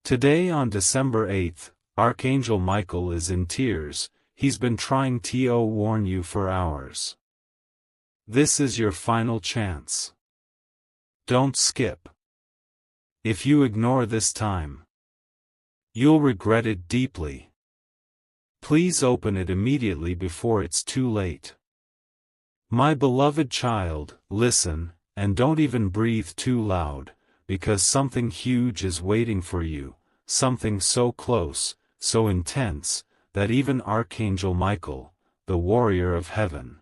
Today on December 8th, Archangel Michael is in tears. He's been trying to warn you for hours. This is your final chance. Don't skip. If you ignore this time, you'll regret it deeply. Please open it immediately before it's too late. My beloved child, listen, and don't even breathe too loud, because something huge is waiting for you, something so close, so intense, that even Archangel Michael, the warrior of heaven,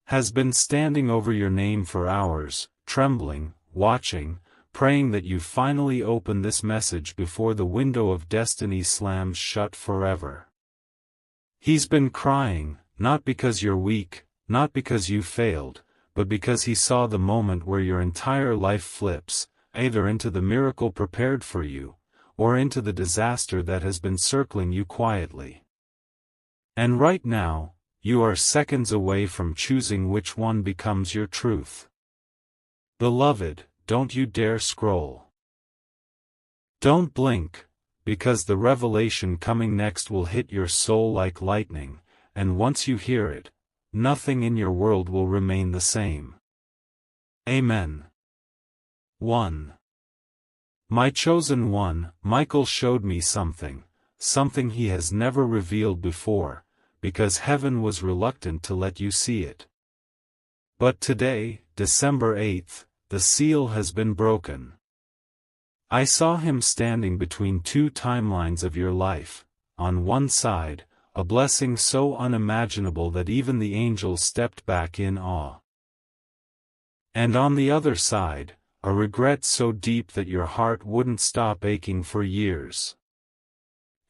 has been standing over your name for hours, trembling, watching, praying that you finally open this message before the window of destiny slams shut forever. He's been crying, not because you're weak, not because you failed, but because he saw the moment where your entire life flips, either into the miracle prepared for you, or into the disaster that has been circling you quietly. And right now, you are seconds away from choosing which one becomes your truth. Beloved, don't you dare scroll. Don't blink, because the revelation coming next will hit your soul like lightning, and once you hear it, nothing in your world will remain the same. Amen. 1. My chosen one, Michael showed me something he has never revealed before, because heaven was reluctant to let you see it. But today, December 8th, the seal has been broken. I saw him standing between two timelines of your life. On one side, a blessing so unimaginable that even the angels stepped back in awe. And on the other side, a regret so deep that your heart wouldn't stop aching for years.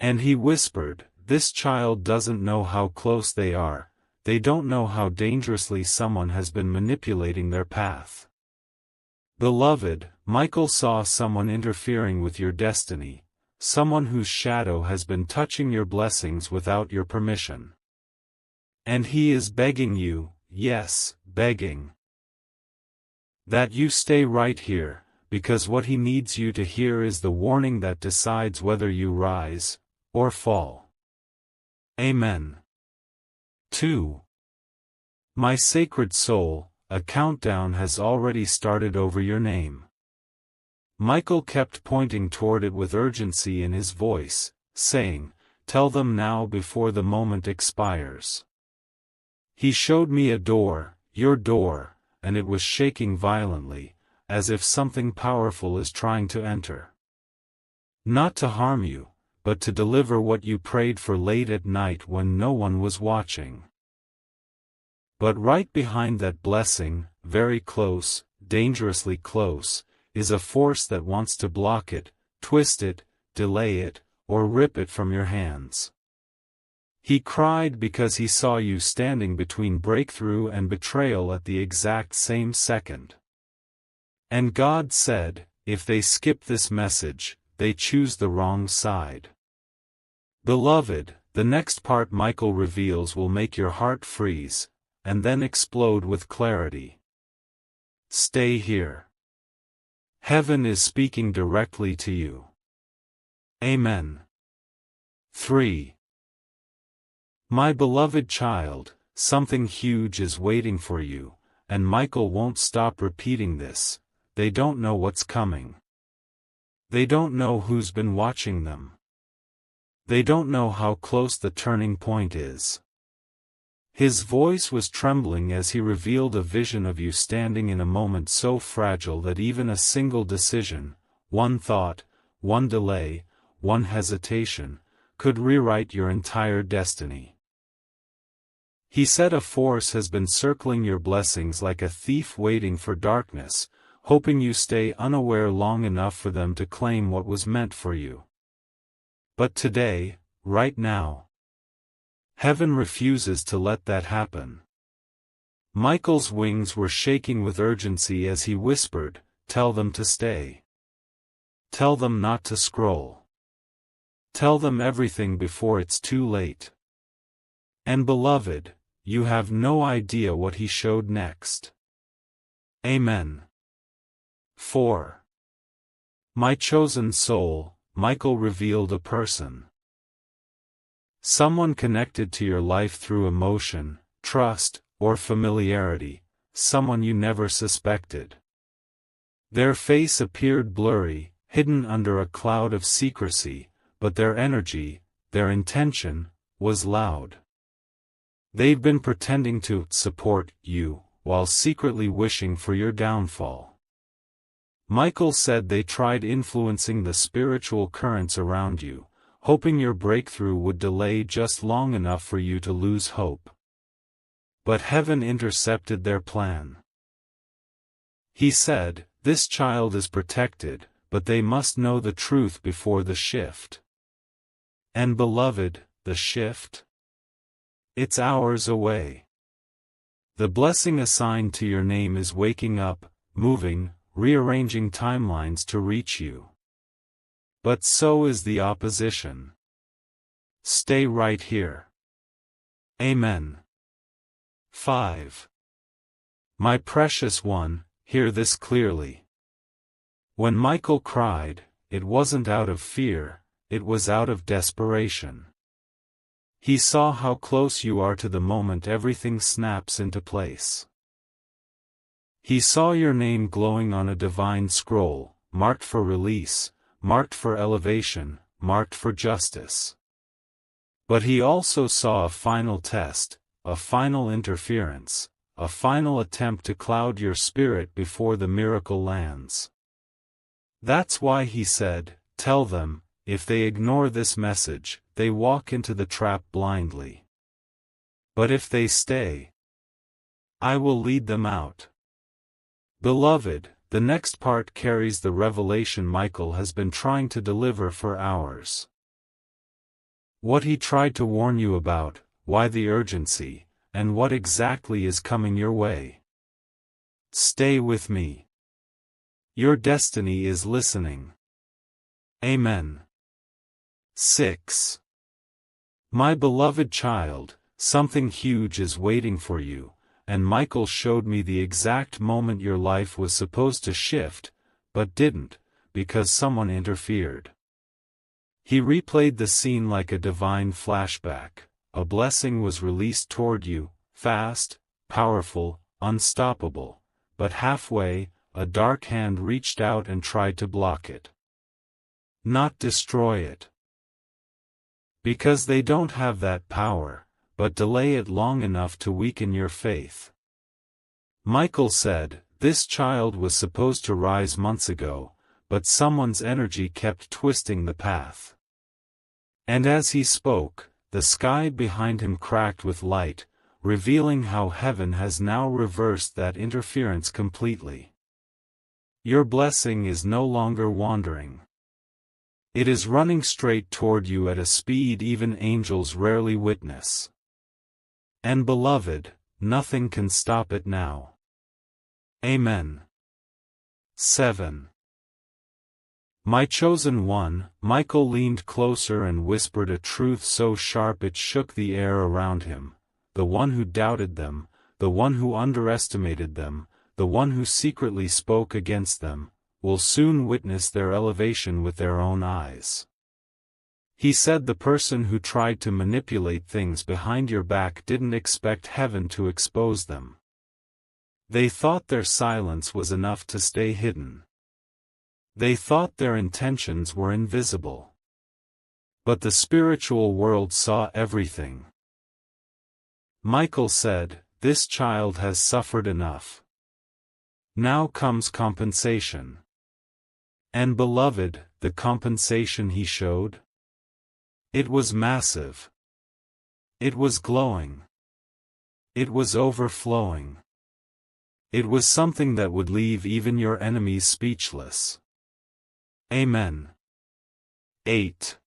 And he whispered, "This child doesn't know how close they are, they don't know how dangerously someone has been manipulating their path." Beloved, Michael saw someone interfering with your destiny, someone whose shadow has been touching your blessings without your permission. And he is begging you, yes, begging, that you stay right here, because what he needs you to hear is the warning that decides whether you rise or fall. Amen. 2. My sacred soul, a countdown has already started over your name. Michael kept pointing toward it with urgency in his voice, saying, "Tell them now before the moment expires." He showed me a door, your door, and it was shaking violently, as if something powerful is trying to enter. Not to harm you, but to deliver what you prayed for late at night when no one was watching. But right behind that blessing, very close, dangerously close, is a force that wants to block it, twist it, delay it, or rip it from your hands. He cried because he saw you standing between breakthrough and betrayal at the exact same second. And God said, if they skip this message, they choose the wrong side. Beloved, the next part Michael reveals will make your heart freeze, and then explode with clarity. Stay here. Heaven is speaking directly to you. Amen. 3. My beloved child, something huge is waiting for you, and Michael won't stop repeating this. They don't know what's coming. They don't know who's been watching them. They don't know how close the turning point is. His voice was trembling as he revealed a vision of you standing in a moment so fragile that even a single decision, one thought, one delay, one hesitation, could rewrite your entire destiny. He said a force has been circling your blessings like a thief waiting for darkness, hoping you stay unaware long enough for them to claim what was meant for you. But today, right now, heaven refuses to let that happen. Michael's wings were shaking with urgency as he whispered, "Tell them to stay. Tell them not to scroll. Tell them everything before it's too late." And beloved, you have no idea what he showed next. Amen. 4. My chosen soul, Michael revealed a person. Someone connected to your life through emotion, trust, or familiarity, someone you never suspected. Their face appeared blurry, hidden under a cloud of secrecy, but their energy, their intention, was loud. They've been pretending to support you, while secretly wishing for your downfall. Michael said they tried influencing the spiritual currents around you, hoping your breakthrough would delay just long enough for you to lose hope. But heaven intercepted their plan. He said, "This child is protected, but they must know the truth before the shift." And beloved, the shift? It's hours away. The blessing assigned to your name is waking up, moving, rearranging timelines to reach you. But so is the opposition. Stay right here. Amen. 5. My precious one, hear this clearly. When Michael cried, it wasn't out of fear, it was out of desperation. He saw how close you are to the moment everything snaps into place. He saw your name glowing on a divine scroll, marked for release, marked for elevation, marked for justice. But he also saw a final test, a final interference, a final attempt to cloud your spirit before the miracle lands. That's why he said, "Tell them, if they ignore this message, they walk into the trap blindly. But if they stay, I will lead them out." Beloved, the next part carries the revelation Michael has been trying to deliver for hours. What he tried to warn you about, why the urgency, and what exactly is coming your way. Stay with me. Your destiny is listening. Amen. 6. My beloved child, something huge is waiting for you, and Michael showed me the exact moment your life was supposed to shift, but didn't, because someone interfered. He replayed the scene like a divine flashback. A blessing was released toward you, fast, powerful, unstoppable, but halfway, a dark hand reached out and tried to block it. Not destroy it. Because they don't have that power, but delay it long enough to weaken your faith. Michael said, "This child was supposed to rise months ago, but someone's energy kept twisting the path." And as he spoke, the sky behind him cracked with light, revealing how heaven has now reversed that interference completely. Your blessing is no longer wandering. It is running straight toward you at a speed even angels rarely witness. And beloved, nothing can stop it now. Amen. 7. My chosen one, Michael leaned closer and whispered a truth so sharp it shook the air around him. The one who doubted them, the one who underestimated them, the one who secretly spoke against them, will soon witness their elevation with their own eyes. He said the person who tried to manipulate things behind your back didn't expect heaven to expose them. They thought their silence was enough to stay hidden. They thought their intentions were invisible. But the spiritual world saw everything. Michael said, "This child has suffered enough. Now comes compensation." And beloved, the compensation he showed? It was massive. It was glowing. It was overflowing. It was something that would leave even your enemies speechless. Amen. 8.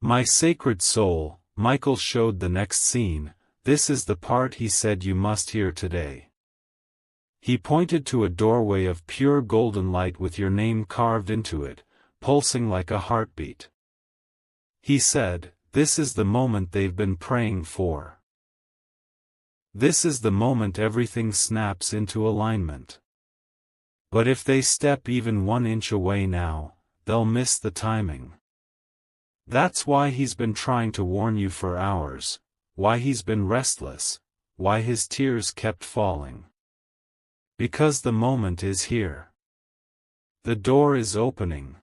My sacred soul, Michael showed the next scene. This is the part he said you must hear today. He pointed to a doorway of pure golden light with your name carved into it, pulsing like a heartbeat. He said, "This is the moment they've been praying for. This is the moment everything snaps into alignment. But if they step even 1 inch away now, they'll miss the timing. That's why he's been trying to warn you for hours, why he's been restless, why his tears kept falling. Because the moment is here. The door is opening.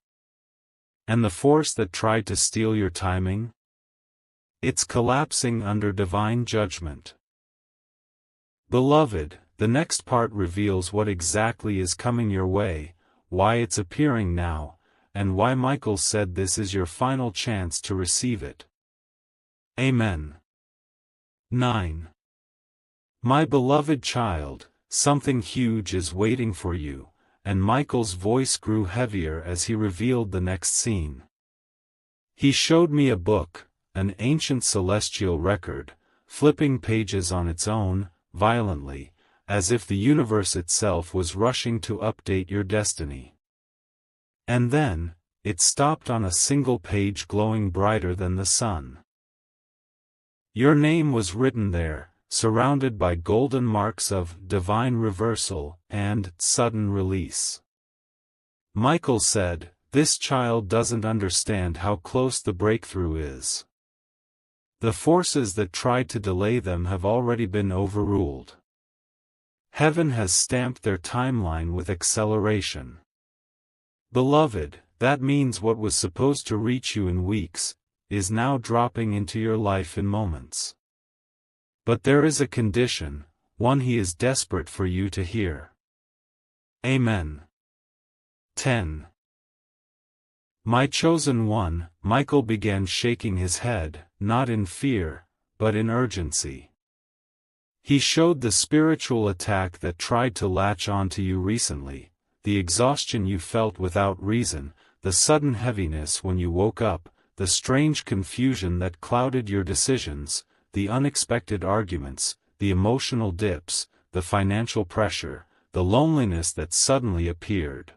And the force that tried to steal your timing? It's collapsing under divine judgment. Beloved, the next part reveals what exactly is coming your way, why it's appearing now, and why Michael said this is your final chance to receive it. Amen. 9. My beloved child, something huge is waiting for you, and Michael's voice grew heavier as he revealed the next scene. He showed me a book, an ancient celestial record, flipping pages on its own, violently, as if the universe itself was rushing to update your destiny. And then, it stopped on a single page glowing brighter than the sun. Your name was written there, surrounded by golden marks of divine reversal and sudden release. Michael said, "This child doesn't understand how close the breakthrough is. The forces that tried to delay them have already been overruled. Heaven has stamped their timeline with acceleration. Beloved, that means what was supposed to reach you in weeks, is now dropping into your life in moments. But there is a condition, one he is desperate for you to hear." Amen. 10. My chosen one, Michael began shaking his head, not in fear, but in urgency. He showed the spiritual attack that tried to latch onto you recently, the exhaustion you felt without reason, the sudden heaviness when you woke up, the strange confusion that clouded your decisions, the unexpected arguments, the emotional dips, the financial pressure, the loneliness that suddenly appeared.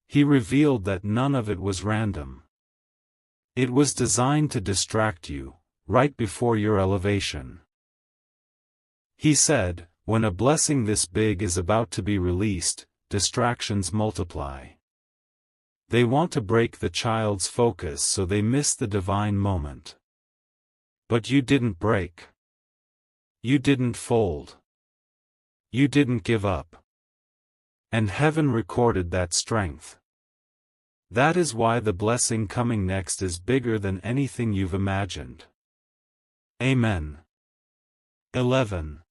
He revealed that none of it was random. It was designed to distract you, right before your elevation. He said, when a blessing this big is about to be released, distractions multiply. They want to break the child's focus so they miss the divine moment. But you didn't break. You didn't fold. You didn't give up. And heaven recorded that strength. That is why the blessing coming next is bigger than anything you've imagined. Amen. 11.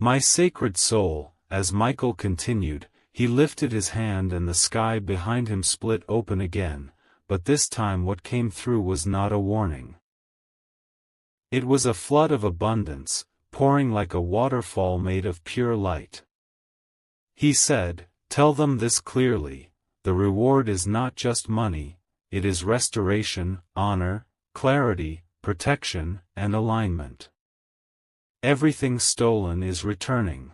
My sacred soul, as Michael continued, he lifted his hand and the sky behind him split open again, but this time what came through was not a warning. It was a flood of abundance, pouring like a waterfall made of pure light. He said, "Tell them this clearly, the reward is not just money, it is restoration, honor, clarity, protection, and alignment. Everything stolen is returning.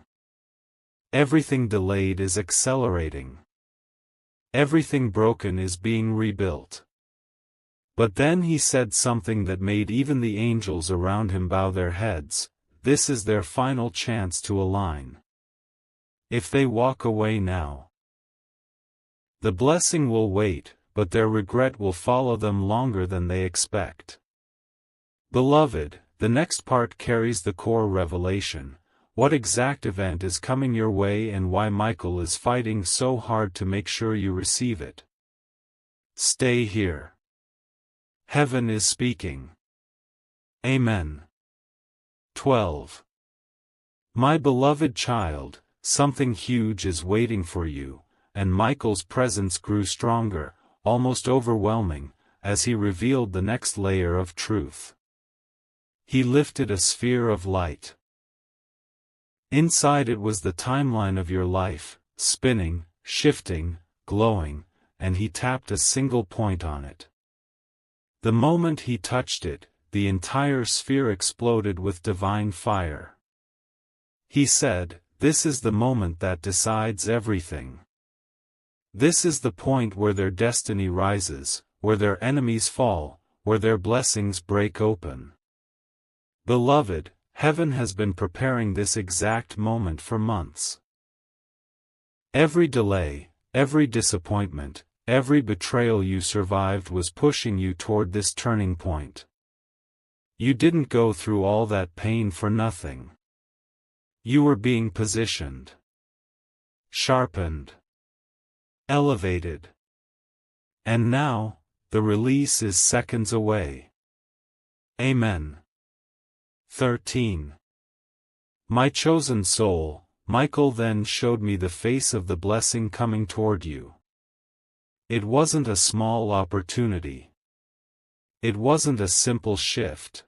Everything delayed is accelerating. Everything broken is being rebuilt." But then he said something that made even the angels around him bow their heads. This is their final chance to align. If they walk away now, the blessing will wait, but their regret will follow them longer than they expect. Beloved, the next part carries the core revelation, what exact event is coming your way and why Michael is fighting so hard to make sure you receive it. Stay here. Heaven is speaking. Amen. 12. My beloved child, something huge is waiting for you, and Michael's presence grew stronger, almost overwhelming, as he revealed the next layer of truth. He lifted a sphere of light. Inside it was the timeline of your life, spinning, shifting, glowing, and he tapped a single point on it. The moment he touched it, the entire sphere exploded with divine fire. He said, "This is the moment that decides everything. This is the point where their destiny rises, where their enemies fall, where their blessings break open." Beloved, heaven has been preparing this exact moment for months. Every delay, every disappointment, every betrayal you survived was pushing you toward this turning point. You didn't go through all that pain for nothing. You were being positioned, sharpened, elevated. And now, the release is seconds away. Amen. 13. My chosen soul, Michael then showed me the face of the blessing coming toward you. It wasn't a small opportunity. It wasn't a simple shift.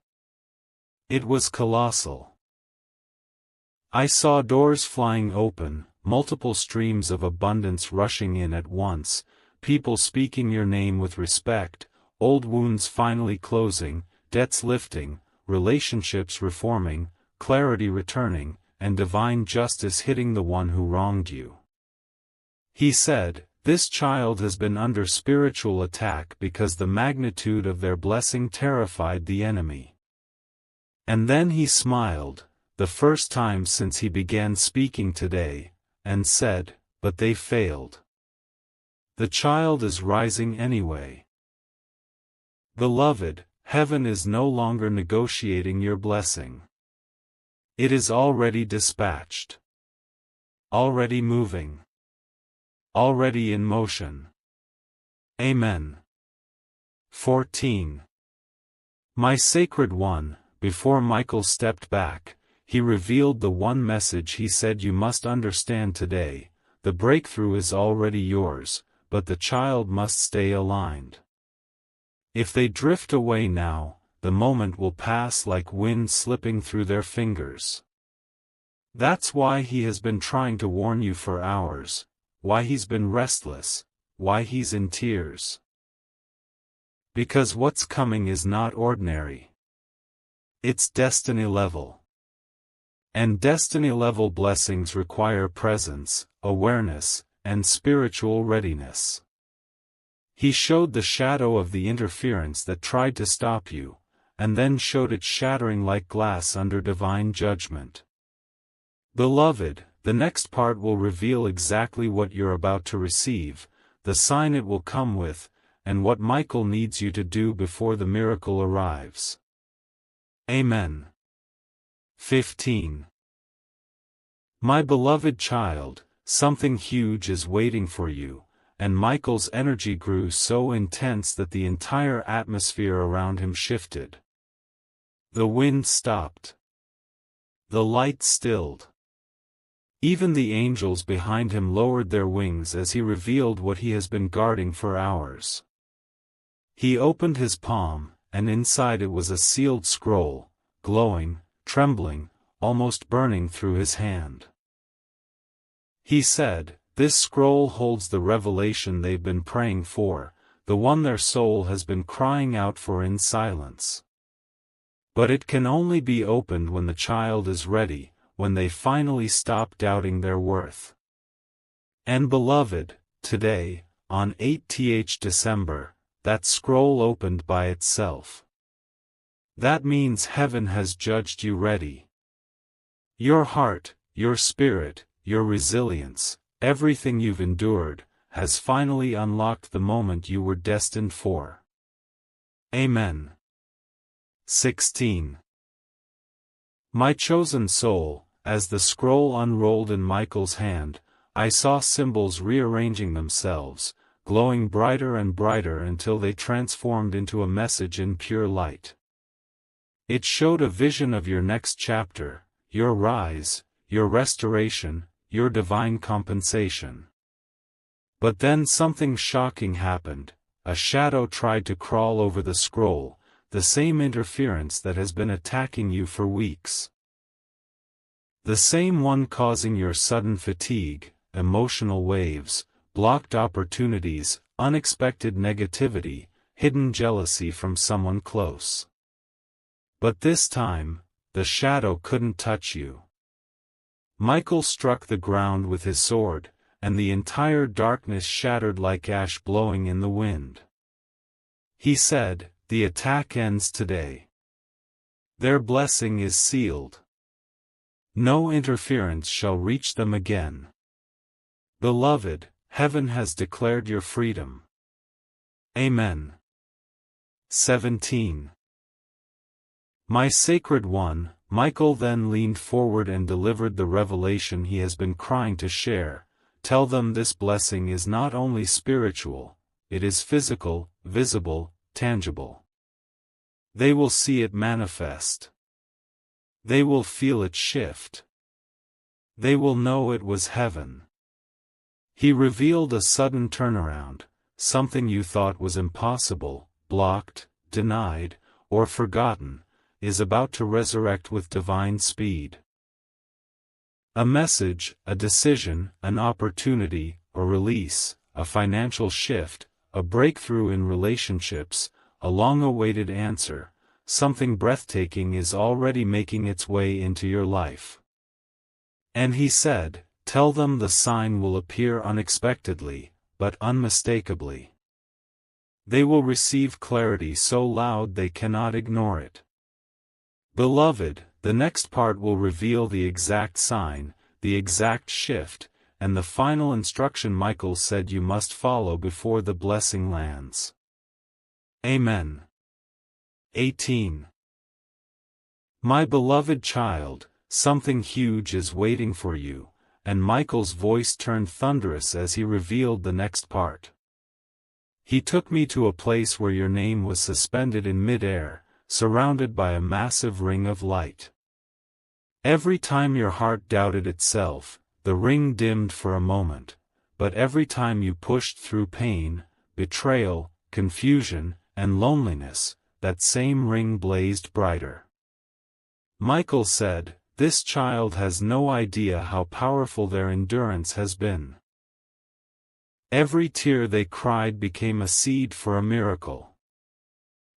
It was colossal. I saw doors flying open, multiple streams of abundance rushing in at once, people speaking your name with respect, old wounds finally closing, debts lifting, relationships reforming, clarity returning, and divine justice hitting the one who wronged you. He said, "This child has been under spiritual attack because the magnitude of their blessing terrified the enemy." And then he smiled, the first time since he began speaking today, and said, "But they failed. The child is rising anyway." Beloved, heaven is no longer negotiating your blessing. It is already dispatched. Already moving. Already in motion. Amen. 14. My sacred one, before Michael stepped back, he revealed the one message he said you must understand today: the breakthrough is already yours, but the child must stay aligned. If they drift away now, the moment will pass like wind slipping through their fingers. That's why he has been trying to warn you for hours, why he's been restless, why he's in tears. Because what's coming is not ordinary. It's destiny level. And destiny level blessings require presence, awareness, and spiritual readiness. He showed the shadow of the interference that tried to stop you, and then showed it shattering like glass under divine judgment. Beloved, the next part will reveal exactly what you're about to receive, the sign it will come with, and what Michael needs you to do before the miracle arrives. Amen. 15. My beloved child, something huge is waiting for you, and Michael's energy grew so intense that the entire atmosphere around him shifted. The wind stopped. The light stilled. Even the angels behind him lowered their wings as he revealed what he has been guarding for hours. He opened his palm, and inside it was a sealed scroll, glowing, trembling, almost burning through his hand. He said, "This scroll holds the revelation they've been praying for, the one their soul has been crying out for in silence. But it can only be opened when the child is ready, when they finally stop doubting their worth." And beloved, today, on 8th December, that scroll opened by itself. That means heaven has judged you ready. Your heart, your spirit, your resilience, everything you've endured, has finally unlocked the moment you were destined for. Amen. 16. My chosen soul, as the scroll unrolled in Michael's hand, I saw symbols rearranging themselves, glowing brighter and brighter until they transformed into a message in pure light. It showed a vision of your next chapter, your rise, your restoration, your divine compensation. But then something shocking happened. A shadow tried to crawl over the scroll, the same interference that has been attacking you for weeks. The same one causing your sudden fatigue, emotional waves, blocked opportunities, unexpected negativity, hidden jealousy from someone close. But this time, the shadow couldn't touch you. Michael struck the ground with his sword, and the entire darkness shattered like ash blowing in the wind. He said, "The attack ends today. Their blessing is sealed. No interference shall reach them again. Beloved, heaven has declared your freedom. Amen. 17. My sacred one, Michael then leaned forward and delivered the revelation he has been crying to share. Tell them this blessing is not only spiritual, it is physical, visible, tangible. They will see it manifest. They will feel it shift. They will know it was heaven. He revealed a sudden turnaround, something you thought was impossible, blocked, denied, or forgotten, is about to resurrect with divine speed. A message, a decision, an opportunity, a release, a financial shift, a breakthrough in relationships, a long-awaited answer, something breathtaking is already making its way into your life. And he said, tell them the sign will appear unexpectedly, but unmistakably. They will receive clarity so loud they cannot ignore it. Beloved, the next part will reveal the exact sign, the exact shift, and the final instruction Michael said you must follow before the blessing lands. Amen. 18. My beloved child, something huge is waiting for you, and Michael's voice turned thunderous as he revealed the next part. He took me to a place where your name was suspended in mid-air, surrounded by a massive ring of light. Every time your heart doubted itself, the ring dimmed for a moment, but every time you pushed through pain, betrayal, confusion, and loneliness, that same ring blazed brighter. Michael said, this child has no idea how powerful their endurance has been. Every tear they cried became a seed for a miracle.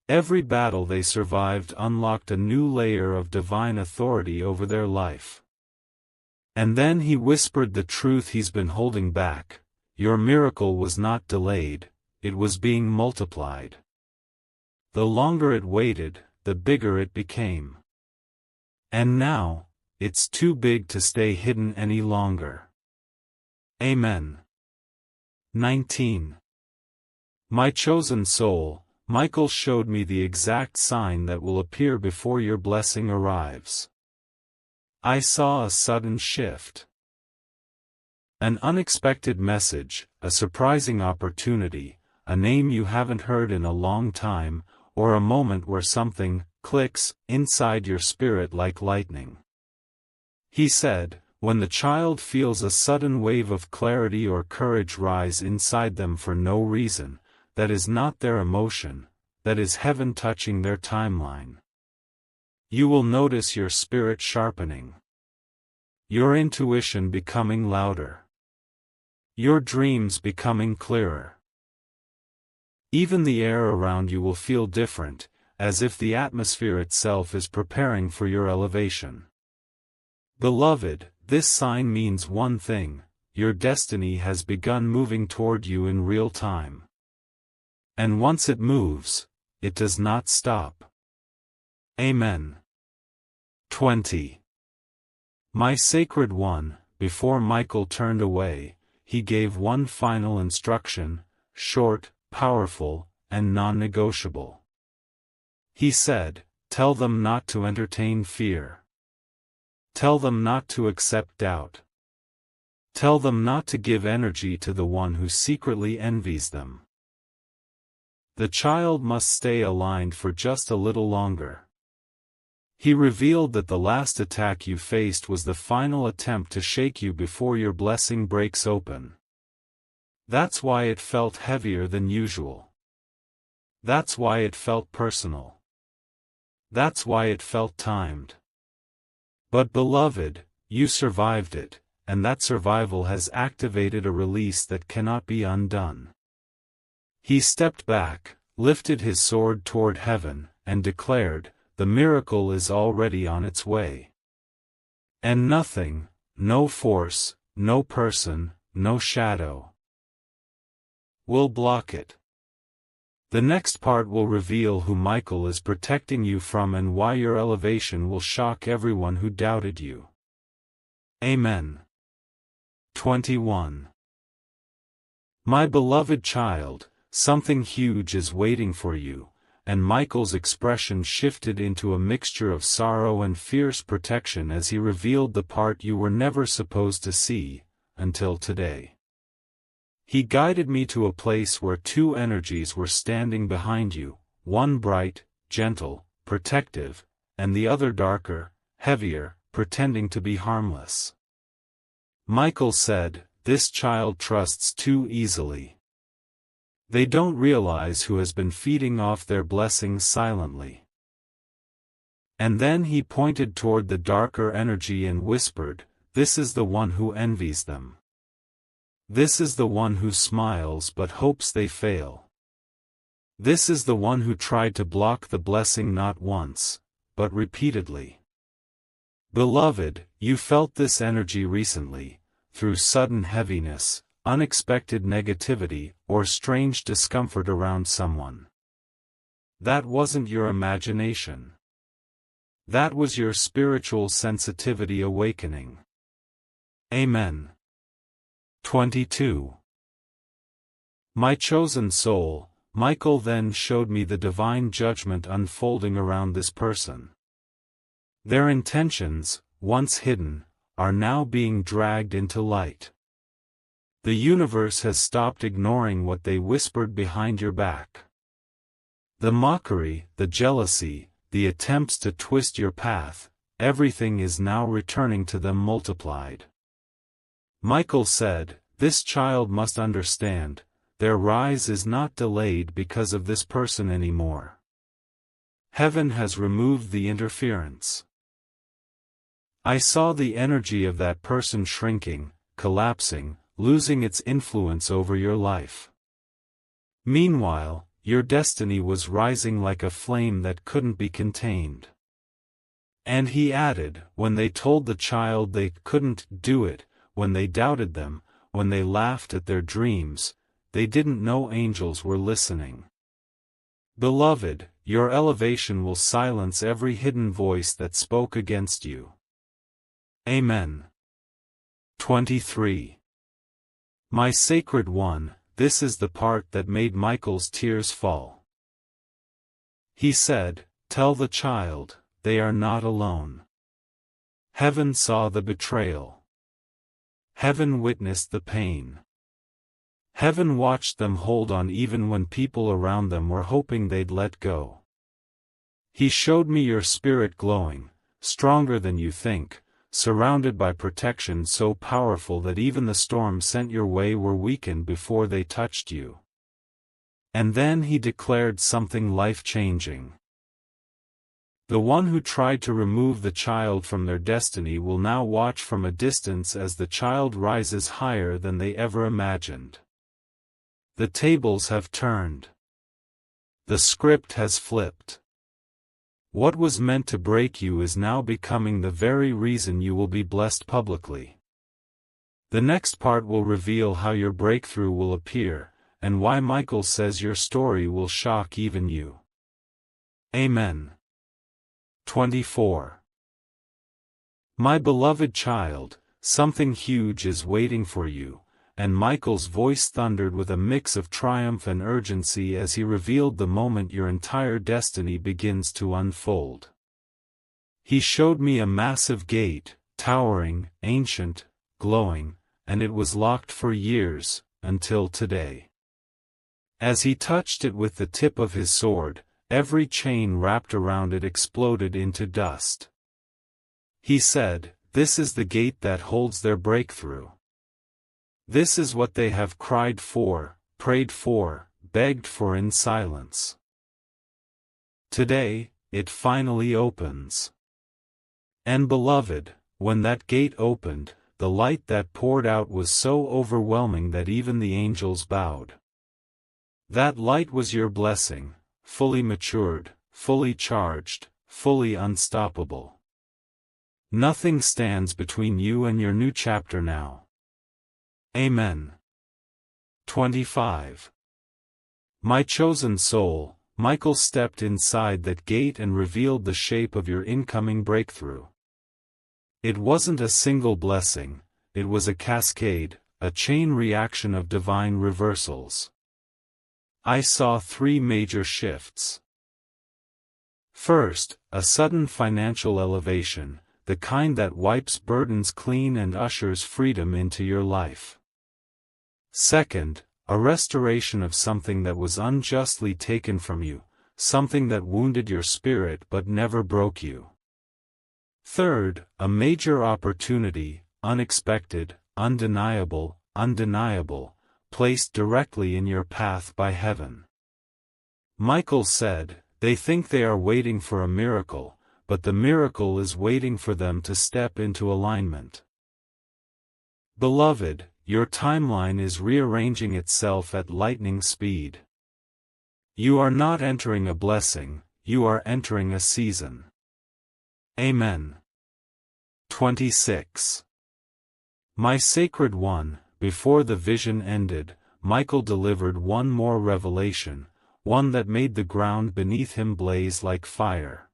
Every battle they survived unlocked a new layer of divine authority over their life. And then he whispered the truth he's been holding back, your miracle was not delayed, it was being multiplied. The longer it waited, the bigger it became. And now, it's too big to stay hidden any longer. Amen. 19. My chosen soul, Michael showed me the exact sign that will appear before your blessing arrives. I saw a sudden shift. An unexpected message, a surprising opportunity, a name you haven't heard in a long time, or a moment where something clicks inside your spirit like lightning. He said, when the child feels a sudden wave of clarity or courage rise inside them for no reason, that is not their emotion, that is heaven touching their timeline. You will notice your spirit sharpening. Your intuition becoming louder. Your dreams becoming clearer. Even the air around you will feel different, as if the atmosphere itself is preparing for your elevation. Beloved, this sign means one thing, your destiny has begun moving toward you in real time. And once it moves, it does not stop. Amen. 20. My sacred one, before Michael turned away, he gave one final instruction, short, powerful, and non-negotiable. He said, tell them not to entertain fear. Tell them not to accept doubt. Tell them not to give energy to the one who secretly envies them. The child must stay aligned for just a little longer. He revealed that the last attack you faced was the final attempt to shake you before your blessing breaks open. That's why it felt heavier than usual. That's why it felt personal. That's why it felt timed. But beloved, you survived it, and that survival has activated a release that cannot be undone. He stepped back, lifted his sword toward heaven, and declared, the miracle is already on its way. And nothing, no force, no person, no shadow, will block it. The next part will reveal who Michael is protecting you from and why your elevation will shock everyone who doubted you. Amen. 21. My beloved child, something huge is waiting for you, and Michael's expression shifted into a mixture of sorrow and fierce protection as he revealed the part you were never supposed to see, until today. He guided me to a place where two energies were standing behind you, one bright, gentle, protective, and the other darker, heavier, pretending to be harmless. Michael said, "This child trusts too easily. They don't realize who has been feeding off their blessings silently." And then he pointed toward the darker energy and whispered, "This is the one who envies them. This is the one who smiles but hopes they fail. This is the one who tried to block the blessing not once, but repeatedly. Beloved, you felt this energy recently, through sudden heaviness, unexpected negativity, or strange discomfort around someone. That wasn't your imagination. That was your spiritual sensitivity awakening. Amen. 22. My chosen soul, Michael then showed me the divine judgment unfolding around this person. Their intentions, once hidden, are now being dragged into light. The universe has stopped ignoring what they whispered behind your back. The mockery, the jealousy, the attempts to twist your path, everything is now returning to them multiplied. Michael said, "This child must understand, their rise is not delayed because of this person anymore. Heaven has removed the interference." I saw the energy of that person shrinking, collapsing, losing its influence over your life. Meanwhile, your destiny was rising like a flame that couldn't be contained. And he added, when they told the child they couldn't do it, when they doubted them, when they laughed at their dreams, they didn't know angels were listening. Beloved, your elevation will silence every hidden voice that spoke against you. Amen. 23. My sacred one, this is the part that made Michael's tears fall. He said, "Tell the child, they are not alone. Heaven saw the betrayal. Heaven witnessed the pain. Heaven watched them hold on even when people around them were hoping they'd let go. He showed me your spirit glowing, stronger than you think, surrounded by protection so powerful that even the storms sent your way were weakened before they touched you." And then he declared something life-changing. The one who tried to remove the child from their destiny will now watch from a distance as the child rises higher than they ever imagined. The tables have turned. The script has flipped. What was meant to break you is now becoming the very reason you will be blessed publicly. The next part will reveal how your breakthrough will appear, and why Michael says your story will shock even you. Amen. 24. My beloved child, something huge is waiting for you, and Michael's voice thundered with a mix of triumph and urgency as he revealed the moment your entire destiny begins to unfold. He showed me a massive gate, towering, ancient, glowing, and it was locked for years, until today. As he touched it with the tip of his sword, every chain wrapped around it exploded into dust. He said, "This is the gate that holds their breakthrough. This is what they have cried for, prayed for, begged for in silence. Today, it finally opens." And beloved, when that gate opened, the light that poured out was so overwhelming that even the angels bowed. That light was your blessing, fully matured, fully charged, fully unstoppable. Nothing stands between you and your new chapter now. Amen. 25. My chosen soul, Michael stepped inside that gate and revealed the shape of your incoming breakthrough. It wasn't a single blessing, it was a cascade, a chain reaction of divine reversals. I saw 3 major shifts. First, a sudden financial elevation, the kind that wipes burdens clean and ushers freedom into your life. Second, a restoration of something that was unjustly taken from you, something that wounded your spirit but never broke you. Third, a major opportunity, unexpected, undeniable, placed directly in your path by heaven. Michael said, they think they are waiting for a miracle, but the miracle is waiting for them to step into alignment. Beloved, your timeline is rearranging itself at lightning speed. You are not entering a blessing, you are entering a season. Amen. 26. My Sacred One, before the vision ended, Michael delivered one more revelation, one that made the ground beneath him blaze like fire.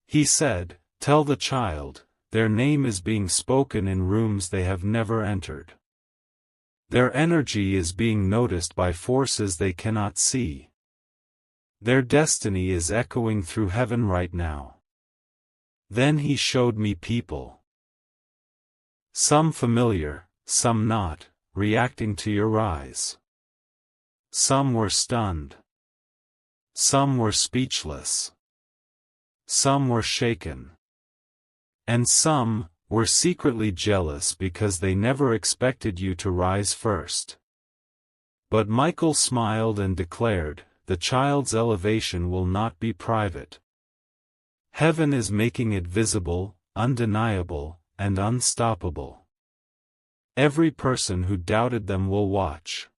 He said, "Tell the child, their name is being spoken in rooms they have never entered. Their energy is being noticed by forces they cannot see. Their destiny is echoing through heaven right now." Then he showed me people. Some familiar, some not, reacting to your rise. Some were stunned. Some were speechless. Some were shaken. And some were secretly jealous because they never expected you to rise first. But Michael smiled and declared, the child's elevation will not be private. Heaven is making it visible, undeniable, and unstoppable. Every person who doubted them will watch.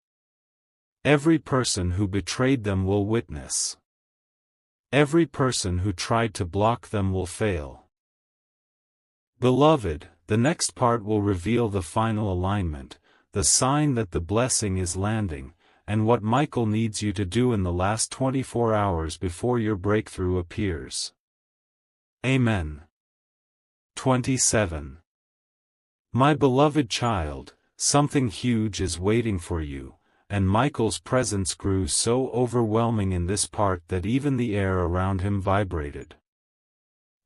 Every person who betrayed them will witness. Every person who tried to block them will fail. Beloved, the next part will reveal the final alignment, the sign that the blessing is landing, and what Michael needs you to do in the last 24 hours before your breakthrough appears. Amen. 27. My beloved child, something huge is waiting for you, and Michael's presence grew so overwhelming in this part that even the air around him vibrated.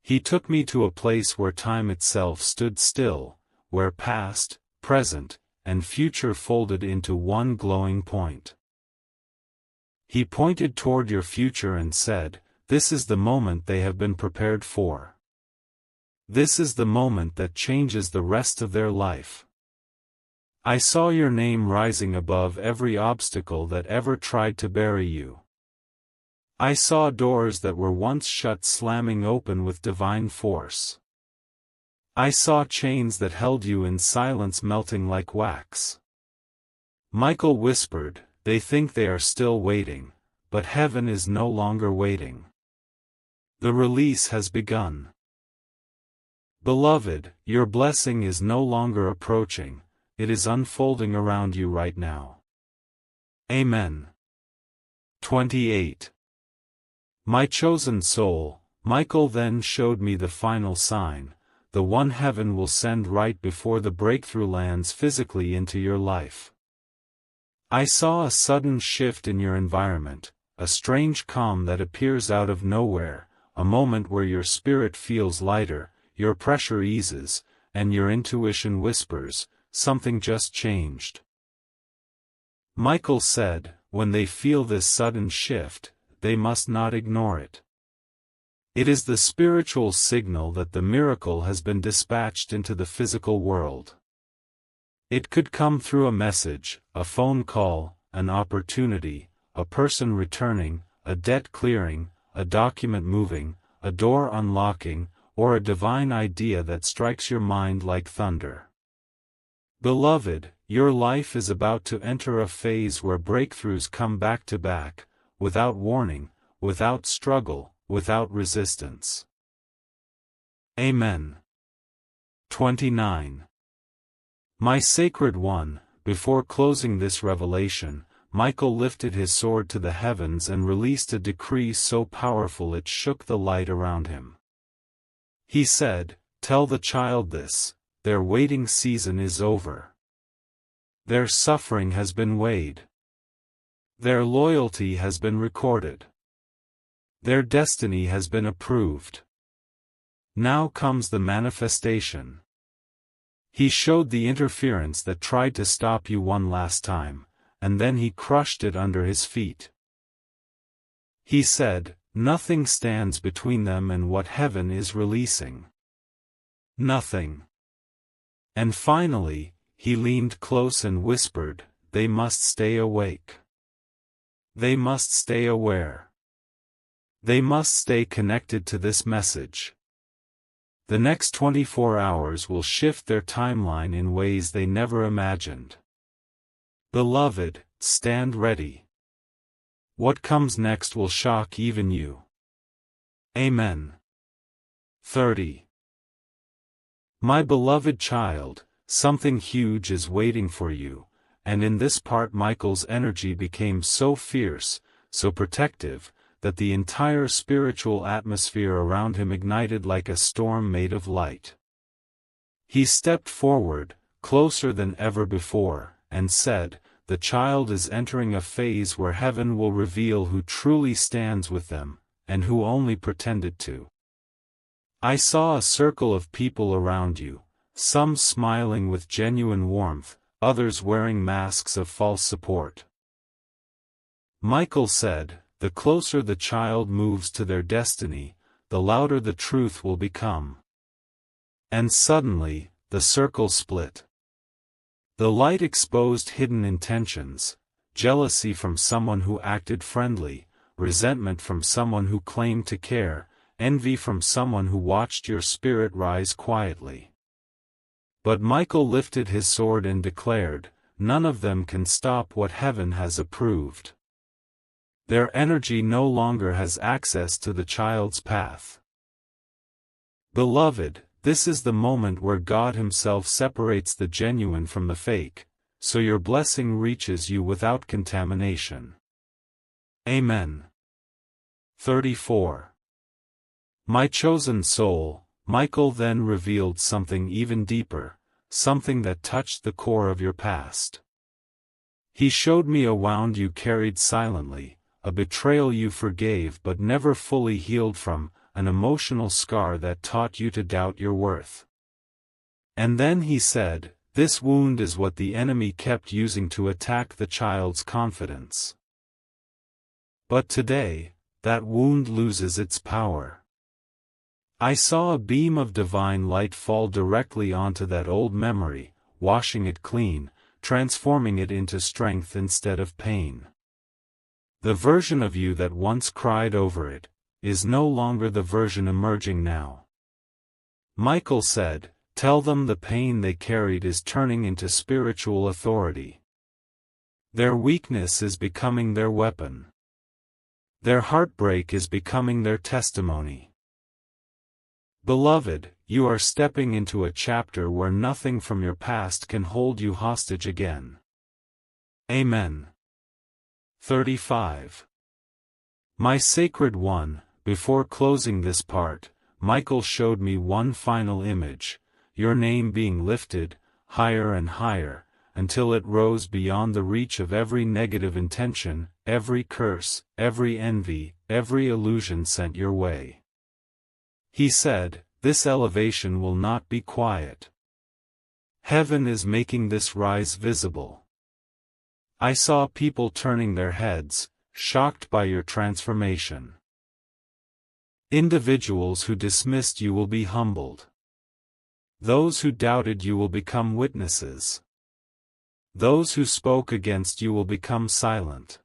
He took me to a place where time itself stood still, where past, present, and future folded into one glowing point. He pointed toward your future and said, "This is the moment they have been prepared for. This is the moment that changes the rest of their life." I saw your name rising above every obstacle that ever tried to bury you. I saw doors that were once shut slamming open with divine force. I saw chains that held you in silence melting like wax. Michael whispered, "They think they are still waiting, but heaven is no longer waiting. The release has begun." Beloved, your blessing is no longer approaching, it is unfolding around you right now. Amen. 28. My chosen soul, Michael then showed me the final sign, the one heaven will send right before the breakthrough lands physically into your life. I saw a sudden shift in your environment, a strange calm that appears out of nowhere, a moment where your spirit feels lighter, your pressure eases, and your intuition whispers, something just changed. Michael said, when they feel this sudden shift, they must not ignore it. It is the spiritual signal that the miracle has been dispatched into the physical world. It could come through a message, a phone call, an opportunity, a person returning, a debt clearing, a document moving, a door unlocking, or a divine idea that strikes your mind like thunder. Beloved, your life is about to enter a phase where breakthroughs come back to back, without warning, without struggle, without resistance. Amen. 29. My Sacred One, before closing this revelation, Michael lifted his sword to the heavens and released a decree so powerful it shook the light around him. He said, "Tell the child this, their waiting season is over. Their suffering has been weighed. Their loyalty has been recorded. Their destiny has been approved. Now comes the manifestation. He showed the interference that tried to stop you one last time, and then he crushed it under his feet. He said, "Nothing stands between them and what heaven is releasing. Nothing." And finally, he leaned close and whispered, "They must stay awake. They must stay aware. They must stay connected to this message. The next 24 hours will shift their timeline in ways they never imagined. Beloved, stand ready. What comes next will shock even you." Amen. 30. My beloved child, something huge is waiting for you, and in this part Michael's energy became so fierce, so protective, that the entire spiritual atmosphere around him ignited like a storm made of light. He stepped forward, closer than ever before, and said, "The child is entering a phase where heaven will reveal who truly stands with them, and who only pretended to." I saw a circle of people around you, some smiling with genuine warmth, others wearing masks of false support. Michael said, "The closer the child moves to their destiny, the louder the truth will become." And suddenly, the circle split. The light exposed hidden intentions, jealousy from someone who acted friendly, resentment from someone who claimed to care, envy from someone who watched your spirit rise quietly. But Michael lifted his sword and declared, "None of them can stop what heaven has approved." Their energy no longer has access to the child's path. Beloved, this is the moment where God Himself separates the genuine from the fake, so your blessing reaches you without contamination. Amen. 34. My chosen soul, Michael then revealed something even deeper, something that touched the core of your past. He showed me a wound you carried silently, a betrayal you forgave but never fully healed from, an emotional scar that taught you to doubt your worth. And then he said, "This wound is what the enemy kept using to attack the child's confidence. But today, that wound loses its power." I saw a beam of divine light fall directly onto that old memory, washing it clean, transforming it into strength instead of pain. The version of you that once cried over it, is no longer the version emerging now. Michael said, "Tell them the pain they carried is turning into spiritual authority. Their weakness is becoming their weapon. Their heartbreak is becoming their testimony." Beloved, you are stepping into a chapter where nothing from your past can hold you hostage again. Amen. 35. My sacred one, before closing this part, Michael showed me one final image, your name being lifted, higher and higher, until it rose beyond the reach of every negative intention, every curse, every envy, every illusion sent your way. He said, "This elevation will not be quiet. Heaven is making this rise visible." I saw people turning their heads, shocked by your transformation. Individuals who dismissed you will be humbled. Those who doubted you will become witnesses. Those who spoke against you will become silent.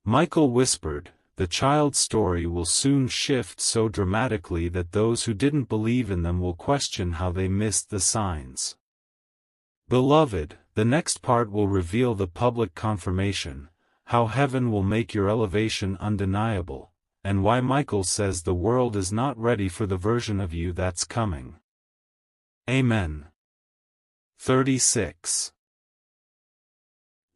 Michael whispered, "The child's story will soon shift so dramatically that those who didn't believe in them will question how they missed the signs." Beloved, the next part will reveal the public confirmation, how heaven will make your elevation undeniable, and why Michael says the world is not ready for the version of you that's coming. Amen. 36.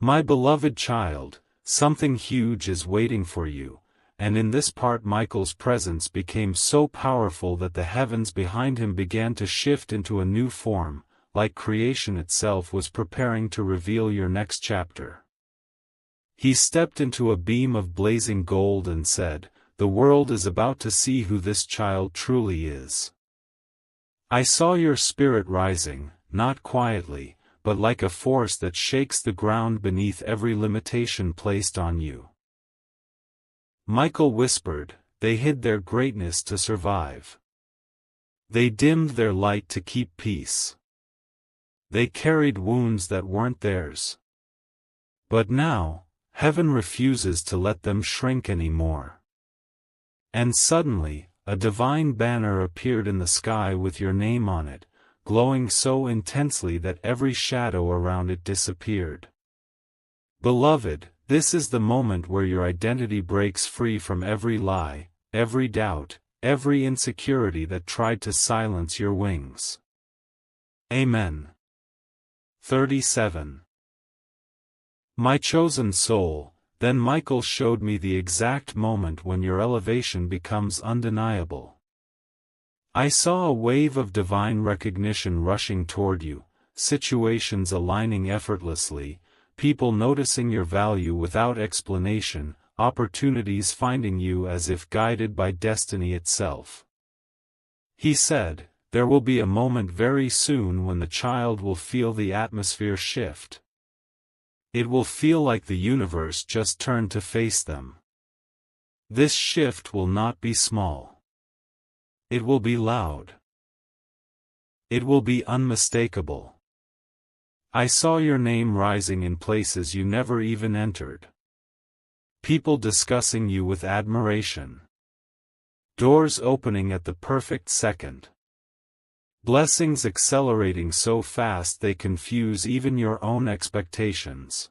My beloved child, something huge is waiting for you, and in this part Michael's presence became so powerful that the heavens behind him began to shift into a new form, like creation itself was preparing to reveal your next chapter. He stepped into a beam of blazing gold and said, "The world is about to see who this child truly is. I saw your spirit rising, not quietly, but like a force that shakes the ground beneath every limitation placed on you." Michael whispered, "They hid their greatness to survive. They dimmed their light to keep peace. They carried wounds that weren't theirs. But now, heaven refuses to let them shrink anymore." And suddenly, a divine banner appeared in the sky with your name on it, glowing so intensely that every shadow around it disappeared. Beloved, this is the moment where your identity breaks free from every lie, every doubt, every insecurity that tried to silence your wings. Amen. 37. My chosen soul, then Michael showed me the exact moment when your elevation becomes undeniable. I saw a wave of divine recognition rushing toward you, situations aligning effortlessly, people noticing your value without explanation, opportunities finding you as if guided by destiny itself. He said, "There will be a moment very soon when the child will feel the atmosphere shift. It will feel like the universe just turned to face them. This shift will not be small. It will be loud. It will be unmistakable. I saw your name rising in places you never even entered. People discussing you with admiration. Doors opening at the perfect second. Blessings accelerating so fast they confuse even your own expectations."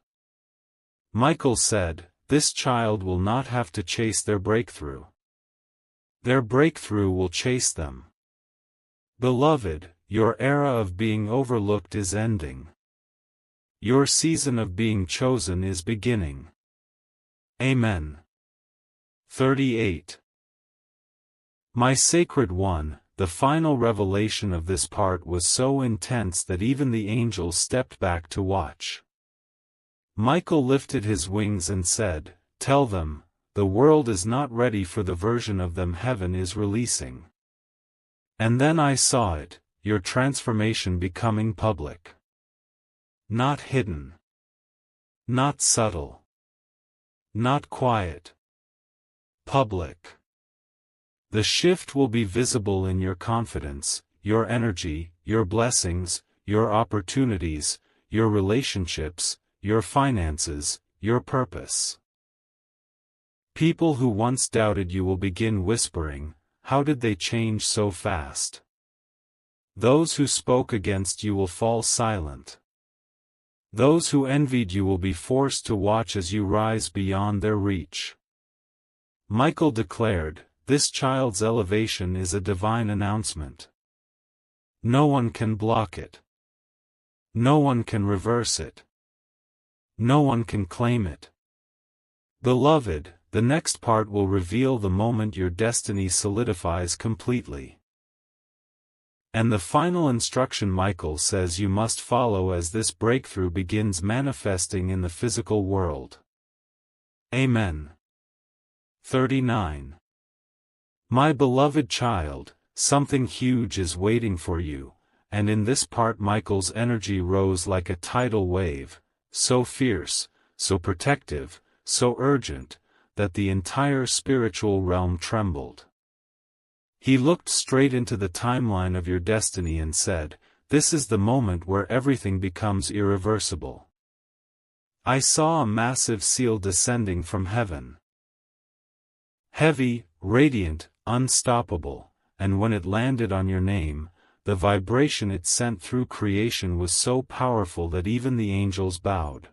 Michael said, "This child will not have to chase their breakthrough. Their breakthrough will chase them. Beloved, your era of being overlooked is ending. Your season of being chosen is beginning." Amen. 38. My sacred one, the final revelation of this part was so intense that even the angels stepped back to watch. Michael lifted his wings and said, "Tell them, the world is not ready for the version of them heaven is releasing." And then I saw it, your transformation becoming public. Not hidden. Not subtle. Not quiet. Public. The shift will be visible in your confidence, your energy, your blessings, your opportunities, your relationships, your finances, your purpose. People who once doubted you will begin whispering, "How did they change so fast?" Those who spoke against you will fall silent. Those who envied you will be forced to watch as you rise beyond their reach. Michael declared, "This child's elevation is a divine announcement. No one can block it. No one can reverse it. No one can claim it." Beloved, the next part will reveal the moment your destiny solidifies completely. And the final instruction Michael says you must follow as this breakthrough begins manifesting in the physical world. Amen. 39. My beloved child, something huge is waiting for you, and in this part Michael's energy rose like a tidal wave, so fierce, so protective, so urgent, that the entire spiritual realm trembled. He looked straight into the timeline of your destiny and said, "This is the moment where everything becomes irreversible." I saw a massive seal descending from heaven. Heavy, radiant, unstoppable, and when it landed on your name, the vibration it sent through creation was so powerful that even the angels bowed.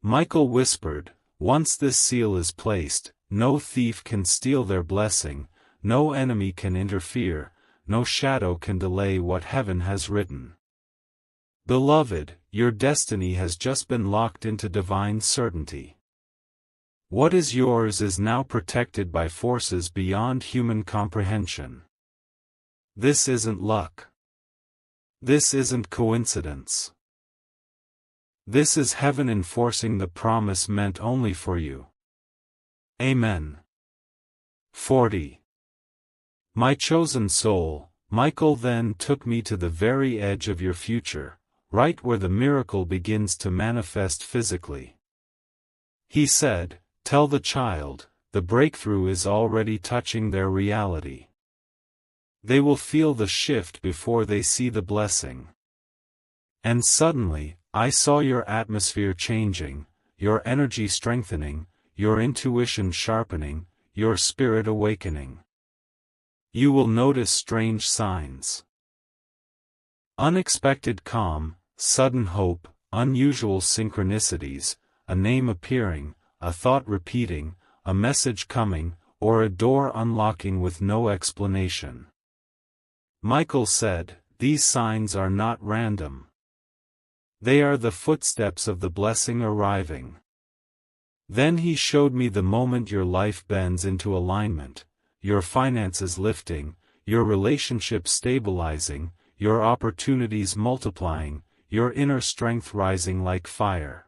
Michael whispered, "Once this seal is placed, no thief can steal their blessing, no enemy can interfere, no shadow can delay what heaven has written." Beloved, your destiny has just been locked into divine certainty. What is yours is now protected by forces beyond human comprehension. This isn't luck. This isn't coincidence. This is heaven enforcing the promise meant only for you. Amen. 40. My chosen soul, Michael then took me to the very edge of your future, right where the miracle begins to manifest physically. He said, tell the child, the breakthrough is already touching their reality. They will feel the shift before they see the blessing. And suddenly, I saw your atmosphere changing, your energy strengthening, your intuition sharpening, your spirit awakening. You will notice strange signs. Unexpected calm, sudden hope, unusual synchronicities, a name appearing, a thought repeating, a message coming, or a door unlocking with no explanation. Michael said, these signs are not random. They are the footsteps of the blessing arriving. Then he showed me the moment your life bends into alignment, your finances lifting, your relationship stabilizing, your opportunities multiplying, your inner strength rising like fire.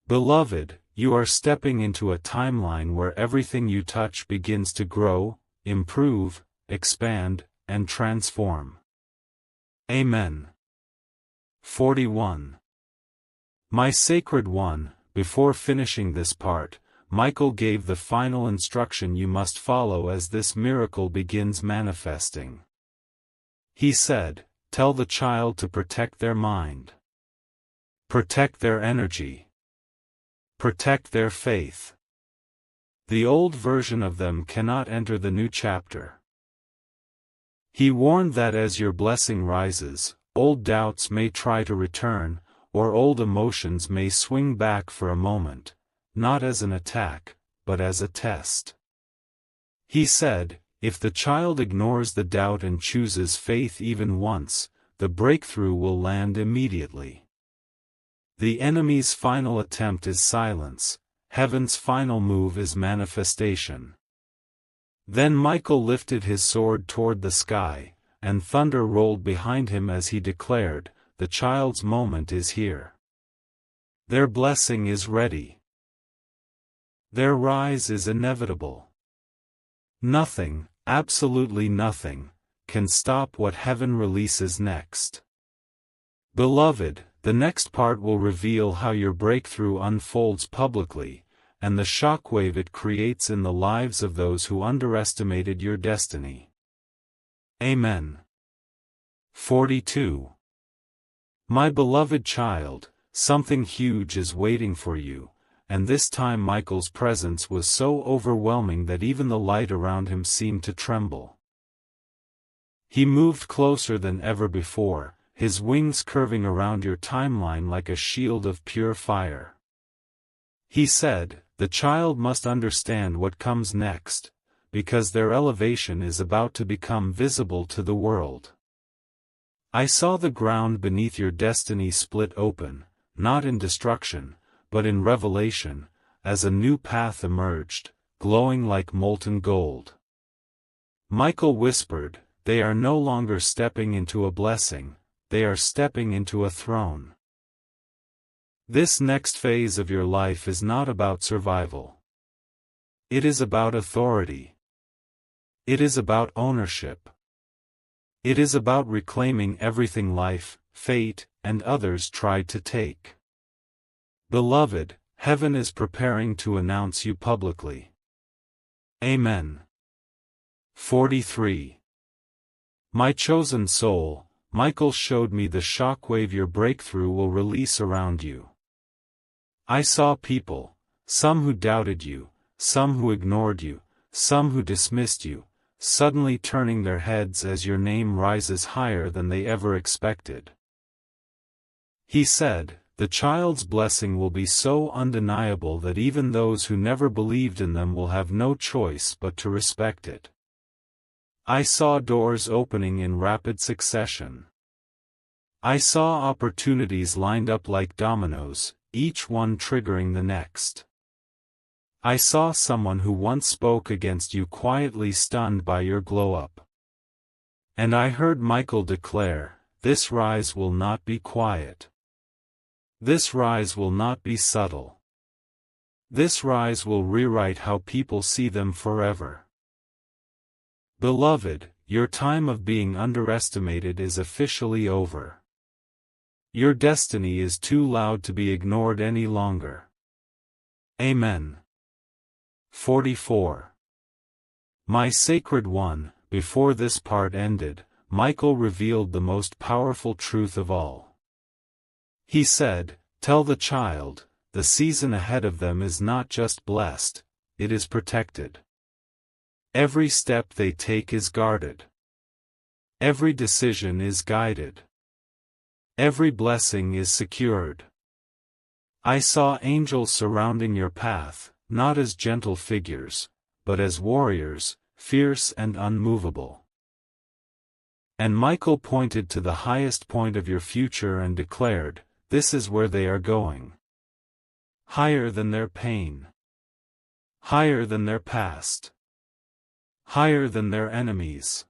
Beloved, you are stepping into a timeline where everything you touch begins to grow, improve, expand, and transform. Amen. 41. My sacred one, before finishing this part, Michael gave the final instruction you must follow as this miracle begins manifesting. He said, tell the child to protect their mind. Protect their energy. Protect their faith. The old version of them cannot enter the new chapter. He warned that as your blessing rises, old doubts may try to return, or old emotions may swing back for a moment, not as an attack, but as a test. He said, if the child ignores the doubt and chooses faith even once, the breakthrough will land immediately. The enemy's final attempt is silence, heaven's final move is manifestation. Then Michael lifted his sword toward the sky, and thunder rolled behind him as he declared, the child's moment is here. Their blessing is ready. Their rise is inevitable. Nothing, absolutely nothing, can stop what heaven releases next. Beloved, the next part will reveal how your breakthrough unfolds publicly, and the shockwave it creates in the lives of those who underestimated your destiny. Amen. 42. My beloved child, something huge is waiting for you, and this time Michael's presence was so overwhelming that even the light around him seemed to tremble. He moved closer than ever before, his wings curving around your timeline like a shield of pure fire. He said, the child must understand what comes next, because their elevation is about to become visible to the world. I saw the ground beneath your destiny split open, not in destruction, but in revelation, as a new path emerged, glowing like molten gold. Michael whispered, they are no longer stepping into a blessing, they are stepping into a throne. This next phase of your life is not about survival. It is about authority. It is about ownership. It is about reclaiming everything life, fate, and others tried to take. Beloved, heaven is preparing to announce you publicly. Amen. 43. My chosen soul, Michael showed me the shockwave your breakthrough will release around you. I saw people, some who doubted you, some who ignored you, some who dismissed you, suddenly turning their heads as your name rises higher than they ever expected. He said, the child's blessing will be so undeniable that even those who never believed in them will have no choice but to respect it. I saw doors opening in rapid succession. I saw opportunities lined up like dominoes, each one triggering the next. I saw someone who once spoke against you quietly stunned by your glow-up. And I heard Michael declare, this rise will not be quiet. This rise will not be subtle. This rise will rewrite how people see them forever. Beloved, your time of being underestimated is officially over. Your destiny is too loud to be ignored any longer. Amen. 44. My Sacred One, before this part ended, Michael revealed the most powerful truth of all. He said, "Tell the child, the season ahead of them is not just blessed, it is protected. Every step they take is guarded. Every decision is guided. Every blessing is secured. I saw angels surrounding your path, not as gentle figures, but as warriors, fierce and unmovable." And Michael pointed to the highest point of your future and declared, "This is where they are going. Higher than their pain. Higher than their past. Higher than their enemies.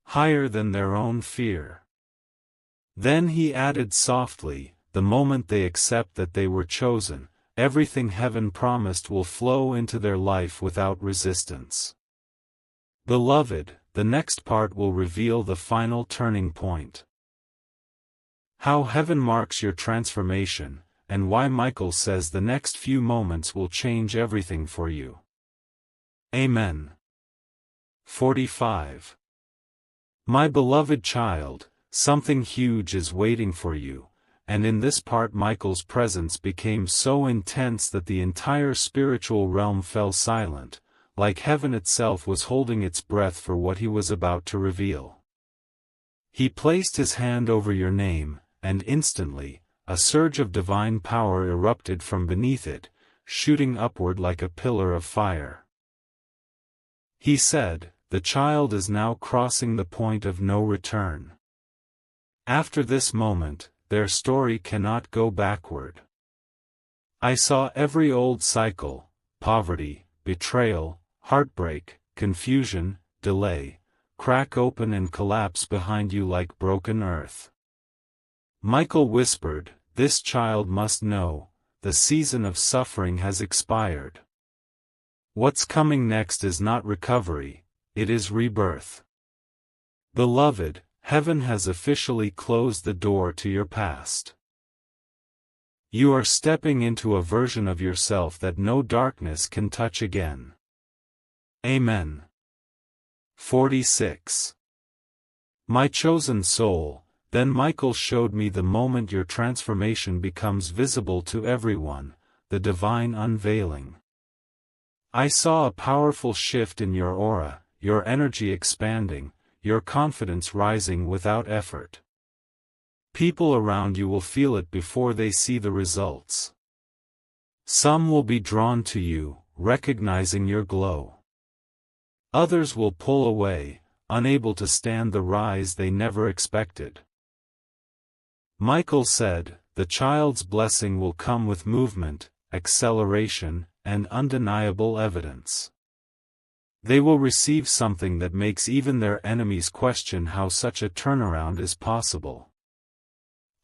Higher than their own fear." Then he added softly, "The moment they accept that they were chosen, everything heaven promised will flow into their life without resistance." Beloved, the next part will reveal the final turning point. How heaven marks your transformation, and why Michael says the next few moments will change everything for you. Amen. 45. My beloved child, something huge is waiting for you, and in this part Michael's presence became so intense that the entire spiritual realm fell silent, like heaven itself was holding its breath for what he was about to reveal. He placed his hand over your name, and instantly, a surge of divine power erupted from beneath it, shooting upward like a pillar of fire. He said, "The child is now crossing the point of no return. After this moment, their story cannot go backward." I saw every old cycle, poverty, betrayal, heartbreak, confusion, delay, crack open and collapse behind you like broken earth. Michael whispered, "This child must know, the season of suffering has expired. What's coming next is not recovery, it is rebirth." Beloved, heaven has officially closed the door to your past. You are stepping into a version of yourself that no darkness can touch again. Amen. 46. My chosen soul, then Michael showed me the moment your transformation becomes visible to everyone, the divine unveiling. I saw a powerful shift in your aura, your energy expanding, your confidence rising without effort. People around you will feel it before they see the results. Some will be drawn to you, recognizing your glow. Others will pull away, unable to stand the rise they never expected. Michael said, "The child's blessing will come with movement, acceleration, and undeniable evidence. They will receive something that makes even their enemies question how such a turnaround is possible."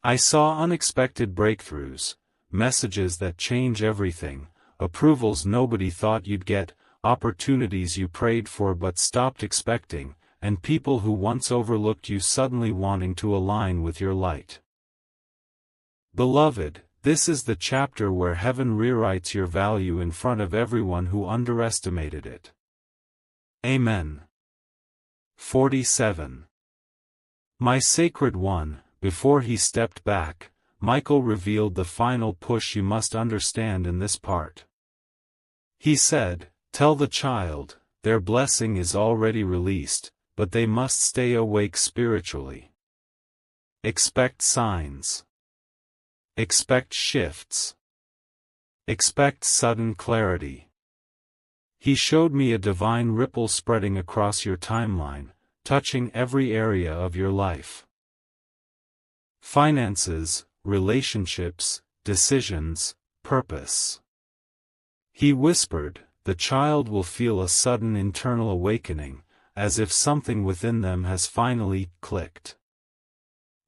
I saw unexpected breakthroughs, messages that change everything, approvals nobody thought you'd get, opportunities you prayed for but stopped expecting, and people who once overlooked you suddenly wanting to align with your light. Beloved, this is the chapter where heaven rewrites your value in front of everyone who underestimated it. Amen. 47. My Sacred One, before he stepped back, Michael revealed the final push you must understand in this part. He said, "Tell the child, their blessing is already released, but they must stay awake spiritually. Expect signs. Expect shifts. Expect sudden clarity." He showed me a divine ripple spreading across your timeline, touching every area of your life. Finances, relationships, decisions, purpose. He whispered, "The child will feel a sudden internal awakening, as if something within them has finally clicked.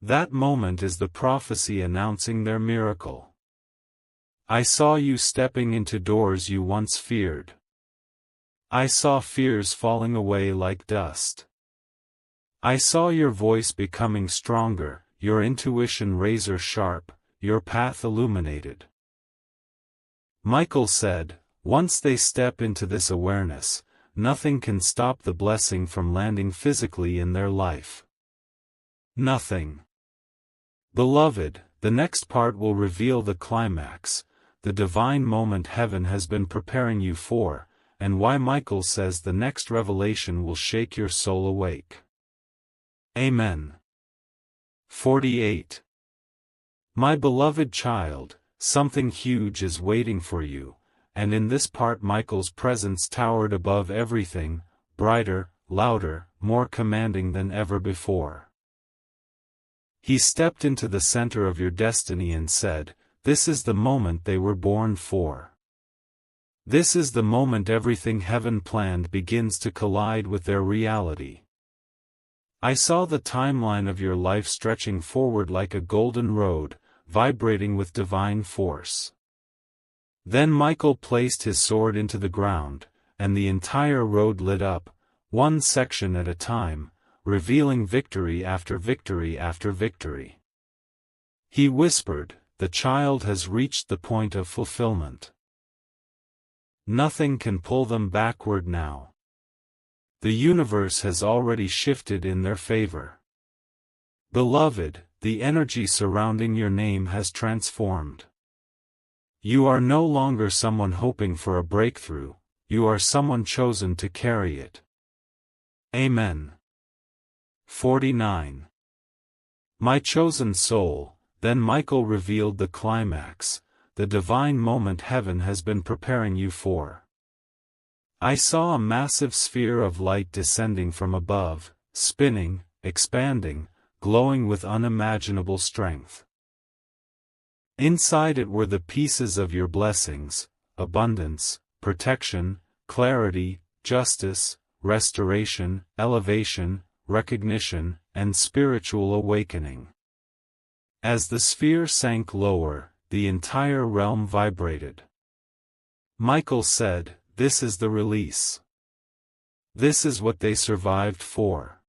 That moment is the prophecy announcing their miracle. I saw you stepping into doors you once feared. I saw fears falling away like dust. I saw your voice becoming stronger, your intuition razor sharp, your path illuminated. Michael said, once they step into this awareness, nothing can stop the blessing from landing physically in their life. Nothing. Beloved, the next part will reveal the climax, the divine moment heaven has been preparing you for, and why Michael says the next revelation will shake your soul awake. Amen. 48. My beloved child, something huge is waiting for you, and in this part Michael's presence towered above everything, brighter, louder, more commanding than ever before. He stepped into the center of your destiny and said, this is the moment they were born for. This is the moment everything heaven planned begins to collide with their reality. I saw the timeline of your life stretching forward like a golden road, vibrating with divine force. Then Michael placed his sword into the ground, and the entire road lit up, one section at a time, revealing victory after victory after victory. He whispered, the child has reached the point of fulfillment. Nothing can pull them backward now. The universe has already shifted in their favor. Beloved, the energy surrounding your name has transformed. You are no longer someone hoping for a breakthrough, you are someone chosen to carry it. Amen. 49. My chosen soul, then Michael revealed the climax, the divine moment heaven has been preparing you for. I saw a massive sphere of light descending from above, spinning, expanding, glowing with unimaginable strength. Inside it were the pieces of your blessings, abundance, protection, clarity, justice, restoration, elevation, recognition, and spiritual awakening. As the sphere sank lower, the entire realm vibrated. Michael said, this is the release. This is what they survived for.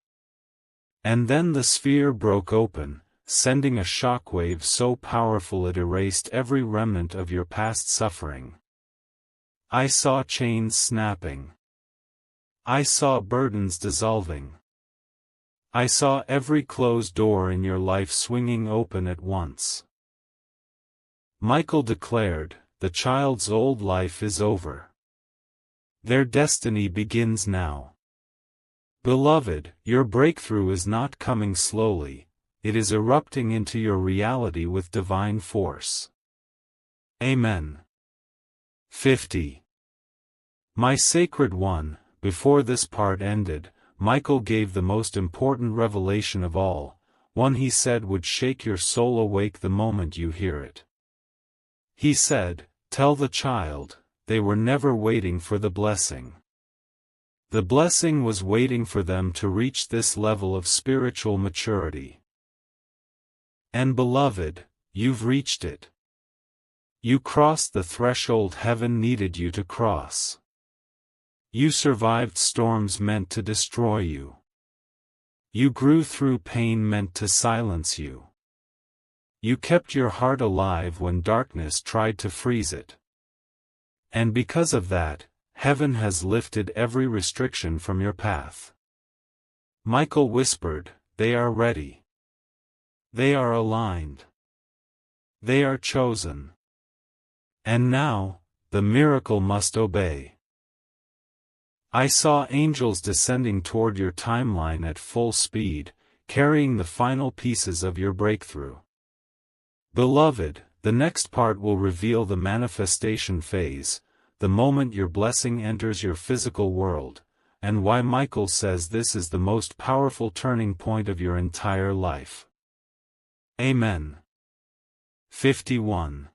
And then the sphere broke open, sending a shockwave so powerful it erased every remnant of your past suffering. I saw chains snapping. I saw burdens dissolving. I saw every closed door in your life swinging open at once. Michael declared, the child's old life is over. Their destiny begins now. Beloved, your breakthrough is not coming slowly, it is erupting into your reality with divine force. Amen. 50. My sacred one, before this part ended, Michael gave the most important revelation of all, one he said would shake your soul awake the moment you hear it. He said, tell the child, they were never waiting for the blessing. The blessing was waiting for them to reach this level of spiritual maturity. And beloved, you've reached it. You crossed the threshold heaven needed you to cross. You survived storms meant to destroy you. You grew through pain meant to silence you. You kept your heart alive when darkness tried to freeze it. And because of that, heaven has lifted every restriction from your path. Michael whispered, they are ready. They are aligned. They are chosen. And now, the miracle must obey. I saw angels descending toward your timeline at full speed, carrying the final pieces of your breakthrough. Beloved, the next part will reveal the manifestation phase, the moment your blessing enters your physical world, and why Michael says this is the most powerful turning point of your entire life. Amen. 51.